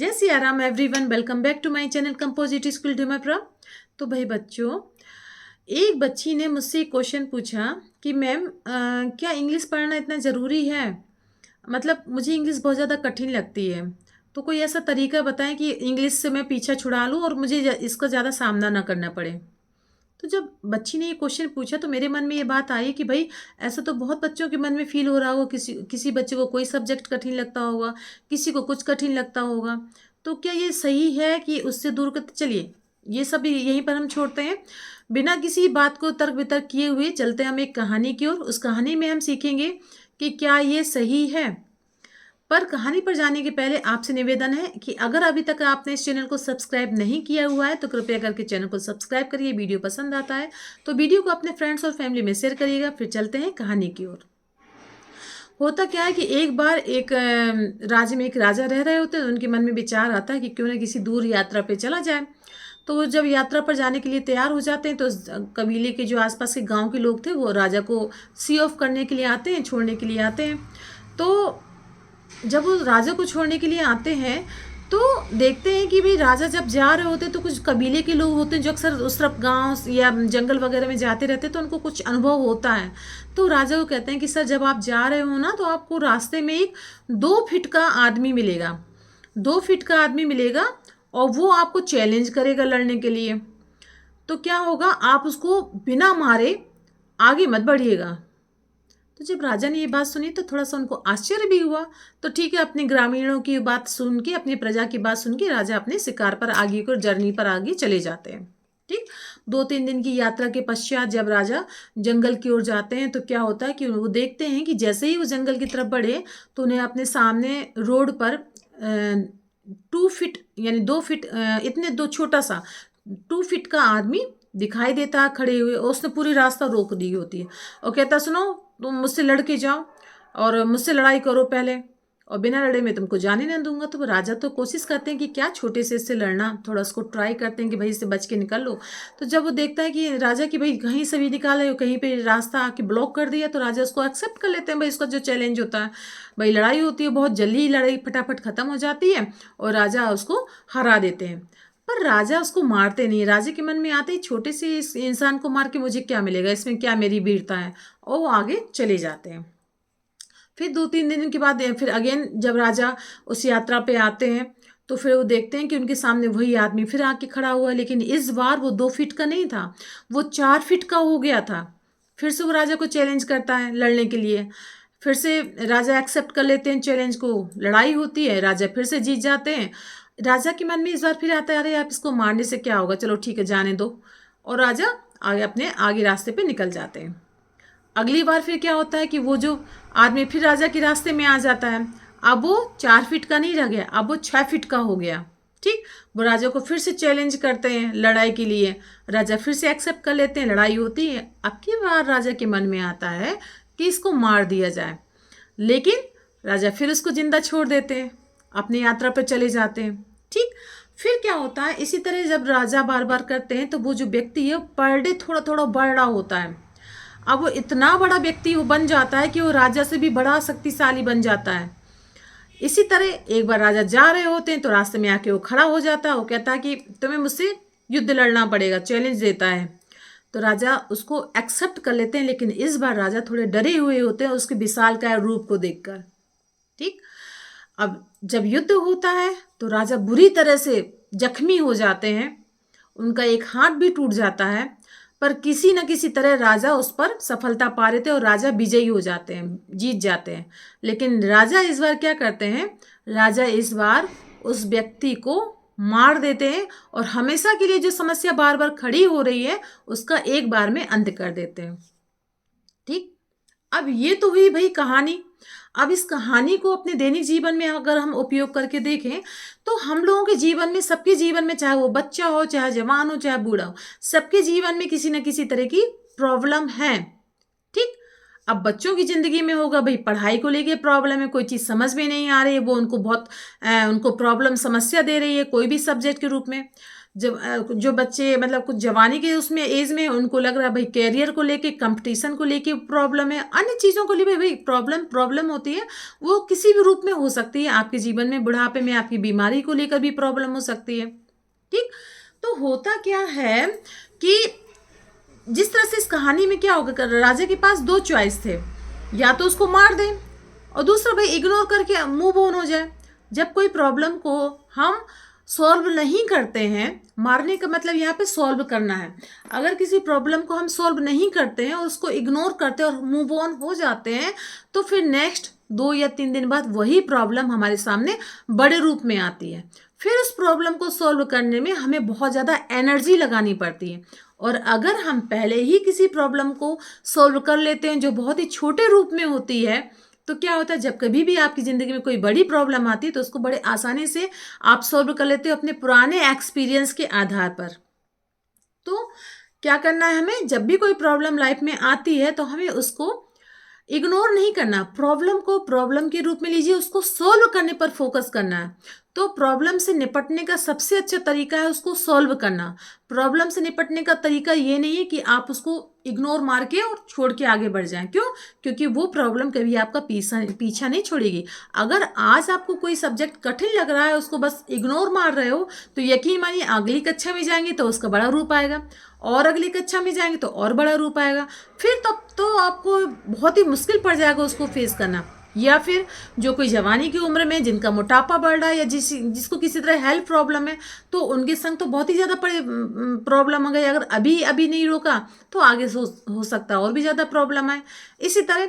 जय Siya Ram everyone, welcome back to my channel composite school Dhimapura. तो भाई बच्चों, एक बच्ची ने मुझसे क्वेश्चन पूछा कि मैम क्या इंग्लिश पढ़ना इतना ज़रूरी है। मतलब मुझे इंग्लिश बहुत ज़्यादा कठिन लगती है, तो कोई ऐसा तरीका बताएं कि इंग्लिश से मैं पीछा छुड़ा लूँ और मुझे इसका ज़्यादा सामना ना करना पड़े। तो जब बच्ची ने ये क्वेश्चन पूछा तो मेरे मन में ये बात आई कि भाई ऐसा तो बहुत बच्चों के मन में फील हो रहा होगा, किसी किसी बच्चे को कोई सब्जेक्ट कठिन लगता होगा, किसी को कुछ कठिन लगता होगा। तो क्या ये सही है कि उससे दूर करते चलिए, ये सब यहीं पर हम छोड़ते हैं। बिना किसी बात को तर्क वितर्क किए हुए चलते हैं हम एक कहानी की ओर। उस कहानी में हम सीखेंगे कि क्या ये सही है। पर कहानी पर जाने के पहले आपसे निवेदन है कि अगर अभी तक आपने इस चैनल को सब्सक्राइब नहीं किया हुआ है तो कृपया करके चैनल को सब्सक्राइब करिए। वीडियो पसंद आता है तो वीडियो को अपने फ्रेंड्स और फैमिली में शेयर करिएगा। फिर चलते हैं कहानी की ओर। होता क्या है कि एक बार एक राज्य में एक राजा रह रहे होते हैं। उनके मन में विचार आता है कि क्यों ना किसी दूर यात्रा पे चला जाए। तो वो जब यात्रा पर जाने के लिए तैयार हो जाते हैं तो कबीले के जो आसपास के गांव के लोग थे वो राजा को सी ऑफ करने के लिए आते हैं, छोड़ने के लिए आते हैं। तो जब वो राजा को छोड़ने के लिए आते हैं तो देखते हैं कि भाई राजा जब जा रहे होते तो कुछ कबीले के लोग होते हैं जो अक्सर उस तरफ गांव या जंगल वगैरह में जाते रहते, तो उनको कुछ अनुभव होता है। तो राजा को कहते हैं कि सर जब आप जा रहे हो ना तो आपको रास्ते में एक 2 फीट का आदमी मिलेगा, 2 फीट का आदमी मिलेगा और वो आपको चैलेंज करेगा लड़ने के लिए। तो क्या होगा, आप उसको बिना मारे आगे मत बढ़िएगा। तो जब राजा ने ये बात सुनी तो थोड़ा सा उनको आश्चर्य भी हुआ। तो ठीक है, अपने ग्रामीणों की बात सुन के, अपनी प्रजा की बात सुन के राजा अपने शिकार पर आगे को जर्नी पर आगे चले जाते हैं। ठीक, 2-3 दिन की यात्रा के पश्चात जब राजा जंगल की ओर जाते हैं तो क्या होता है कि वो देखते हैं कि जैसे ही वो जंगल की तरफ बढ़े तो उन्हें अपने सामने रोड पर 2 फीट यानी 2 फीट इतने दो छोटा सा 2 फीट का आदमी दिखाई देता है खड़े हुए। उसने पूरी रास्ता रोक दी होती है और कहता सुनो, तुम मुझसे लड़ के जाओ और मुझसे लड़ाई करो पहले, और बिना लड़े मैं तुमको जाने नहीं दूंगा। तो राजा तो कोशिश करते हैं कि क्या छोटे से इससे लड़ना, थोड़ा उसको ट्राई करते हैं कि भाई इससे बच के निकल लो। तो जब वो देखता है कि राजा की भाई कहीं से भी निकाले, कहीं पे रास्ता आके ब्लॉक कर दिया, तो राजा उसको एक्सेप्ट कर लेते हैं। भाई इसका जो चैलेंज होता है, भाई लड़ाई होती है, बहुत जल्दी लड़ाई फटाफट खत्म हो जाती है और राजा उसको हरा देते हैं। पर राजा उसको मारते नहीं। राजा के मन में आते ही छोटे से इस इंसान को मार के मुझे क्या मिलेगा, इसमें क्या मेरी वीरता है, और वो आगे चले जाते हैं। फिर 2-3 दिन के बाद फिर अगेन जब राजा उस यात्रा पे आते हैं तो फिर वो देखते हैं कि उनके सामने वही आदमी फिर आके खड़ा हुआ है, लेकिन इस बार वो 2 फीट का नहीं था, वो 4 फीट का हो गया था। फिर से वो राजा को चैलेंज करता है लड़ने के लिए। फिर से राजा एक्सेप्ट कर लेते हैं चैलेंज को, लड़ाई होती है, राजा फिर से जीत जाते हैं। राजा के मन में इस बार फिर आता है अरे आप इसको मारने से क्या होगा, चलो ठीक है जाने दो, और राजा आगे अपने आगे रास्ते पे निकल जाते हैं। अगली बार फिर क्या होता है कि वो जो आदमी फिर राजा के रास्ते में आ जाता है। अब वो 4 फीट का नहीं रह गया, अब वो 6 फीट का हो गया। ठीक, वो राजा को फिर से चैलेंज करते हैं लड़ाई के लिए। राजा फिर से एक्सेप्ट कर लेते हैं, लड़ाई होती है। अब की बार राजा के मन में आता है कि इसको मार दिया जाए, लेकिन राजा फिर उसको जिंदा छोड़ देते हैं, अपनी यात्रा पर चले जाते हैं। ठीक, फिर क्या होता है, इसी तरह जब राजा बार बार करते हैं तो वो जो व्यक्ति है पर डे थोड़ा थोड़ा बढ़ रहा होता है। अब वो इतना बड़ा व्यक्ति वो बन जाता है कि वो राजा से भी बड़ा शक्तिशाली बन जाता है। इसी तरह एक बार राजा जा रहे होते हैं तो रास्ते में आके वो खड़ा हो जाता है। वो कहता है कि तुम्हें मुझसे युद्ध लड़ना पड़ेगा, चैलेंज देता है। तो राजा उसको एक्सेप्ट कर लेते हैं, लेकिन इस बार राजा थोड़े डरे हुए होते हैं उसके विशालकाय रूप को देखकर। ठीक, अब जब युद्ध होता है तो राजा बुरी तरह से जख्मी हो जाते हैं, उनका एक हाथ भी टूट जाता है। पर किसी न किसी तरह राजा उस पर सफलता पा रहे थे और राजा विजयी हो जाते हैं, जीत जाते हैं। लेकिन राजा इस बार क्या करते हैं, राजा इस बार उस व्यक्ति को मार देते हैं और हमेशा के लिए जो समस्या बार बार खड़ी हो रही है उसका एक बार में अंत कर देते हैं। ठीक, अब ये तो हुई भाई कहानी। अब इस कहानी को अपने दैनिक जीवन में अगर हम उपयोग करके देखें तो हम लोगों के जीवन में, सबके जीवन में, चाहे वो बच्चा हो, चाहे जवान हो, चाहे बूढ़ा हो, सबके जीवन में किसी न किसी तरह की प्रॉब्लम है। ठीक, अब बच्चों की ज़िंदगी में होगा भाई, पढ़ाई को लेके प्रॉब्लम है, कोई चीज़ समझ में नहीं आ रही है, वो उनको बहुत उनको प्रॉब्लम समस्या दे रही है कोई भी सब्जेक्ट के रूप में। जब जो बच्चे मतलब कुछ जवानी के उसमें एज में, उनको लग रहा है भाई कैरियर को लेके, कंपटीशन को लेके प्रॉब्लम है, अन्य चीज़ों को लेके भाई प्रॉब्लम प्रॉब्लम होती है। वो किसी भी रूप में हो सकती है आपके जीवन में, बुढ़ापे में आपकी बीमारी को लेकर भी प्रॉब्लम हो सकती है। ठीक, तो होता क्या है कि जिस तरह से इस कहानी में क्या होगा, राजा के पास दो चॉइस थे, या तो उसको मार दें और दूसरा भाई इग्नोर करके मूव ऑन हो जाए। जब कोई प्रॉब्लम को हम सॉल्व नहीं करते हैं, मारने का मतलब यहाँ पे सॉल्व करना है। अगर किसी प्रॉब्लम को हम सॉल्व नहीं करते हैं और उसको इग्नोर करते हैं और मूव ऑन हो जाते हैं, तो फिर नेक्स्ट 2 या 3 दिन बाद वही प्रॉब्लम हमारे सामने बड़े रूप में आती है। फिर उस प्रॉब्लम को सॉल्व करने में हमें बहुत ज़्यादा एनर्जी लगानी पड़ती है। और अगर हम पहले ही किसी प्रॉब्लम को सॉल्व कर लेते हैं जो बहुत ही छोटे रूप में होती है, तो क्या होता है, जब कभी भी आपकी ज़िंदगी में कोई बड़ी प्रॉब्लम आती है तो उसको बड़े आसानी से आप सॉल्व कर लेते हो अपने पुराने एक्सपीरियंस के आधार पर। तो क्या करना है हमें, जब भी कोई प्रॉब्लम लाइफ में आती है तो हमें उसको इग्नोर नहीं करना, प्रॉब्लम को प्रॉब्लम के रूप में लीजिए, उसको सॉल्व करने पर फोकस करना है। तो प्रॉब्लम से निपटने का सबसे अच्छा तरीका है उसको सॉल्व करना। प्रॉब्लम से निपटने का तरीका ये नहीं है कि आप उसको इग्नोर मार के और छोड़ के आगे बढ़ जाएं। क्यों? क्योंकि वो प्रॉब्लम कभी आपका पीछा नहीं छोड़ेगी। अगर आज आपको कोई सब्जेक्ट कठिन लग रहा है, उसको बस इग्नोर मार रहे हो, तो यकीन मानिए अगली कक्षा में जाएंगे तो उसका बड़ा रूप आएगा, और अगली कक्षा में जाएंगे तो और बड़ा रूप आएगा। फिर तब तो आपको बहुत ही मुश्किल पड़ जाएगा उसको फेस करना। या फिर जो कोई जवानी की उम्र में जिनका मोटापा बढ़ रहा है या जिसको किसी तरह हेल्थ प्रॉब्लम है, तो उनके संग तो बहुत ही ज़्यादा प्रॉब्लम आ गई। अगर अभी अभी नहीं रोका तो आगे हो सकता है और भी ज़्यादा प्रॉब्लम आए। इसी तरह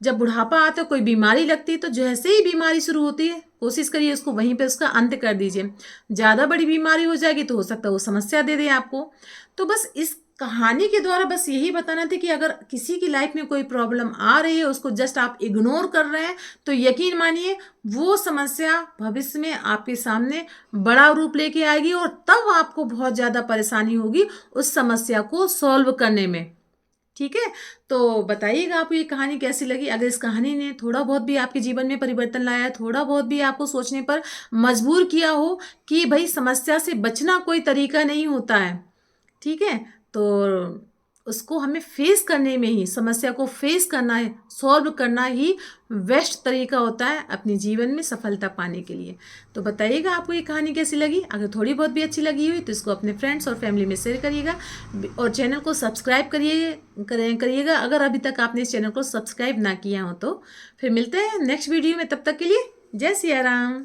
जब बुढ़ापा आता है, कोई बीमारी लगती है, तो जैसे ही बीमारी शुरू होती है कोशिश करिए उसको वहीं पे उसका अंत कर दीजिए। ज़्यादा बड़ी बीमारी हो जाएगी तो हो सकता है वो समस्या दे दे आपको। तो बस इस कहानी के द्वारा बस यही बताना था कि अगर किसी की लाइफ में कोई प्रॉब्लम आ रही है, उसको जस्ट आप इग्नोर कर रहे हैं, तो यकीन मानिए वो समस्या भविष्य में आपके सामने बड़ा रूप लेके आएगी और तब आपको बहुत ज़्यादा परेशानी होगी उस समस्या को सॉल्व करने में। ठीक है, तो बताइएगा आपको ये कहानी कैसी लगी। अगर इस कहानी ने थोड़ा बहुत भी आपके जीवन में परिवर्तन लाया है, थोड़ा बहुत भी आपको सोचने पर मजबूर किया हो कि भाई समस्या से बचना कोई तरीका नहीं होता है, ठीक है, तो उसको हमें फेस करने में ही, समस्या को फेस करना है, सॉल्व करना ही बेस्ट तरीका होता है अपने जीवन में सफलता पाने के लिए। तो बताइएगा आपको ये कहानी कैसी लगी। अगर थोड़ी बहुत भी अच्छी लगी हुई तो इसको अपने फ्रेंड्स और फैमिली में शेयर करिएगा और चैनल को सब्सक्राइब करिएगा अगर अभी तक आपने इस चैनल को सब्सक्राइब ना किया हो तो। फिर मिलते हैं नेक्स्ट वीडियो में, तब तक के लिए जय सिया राम।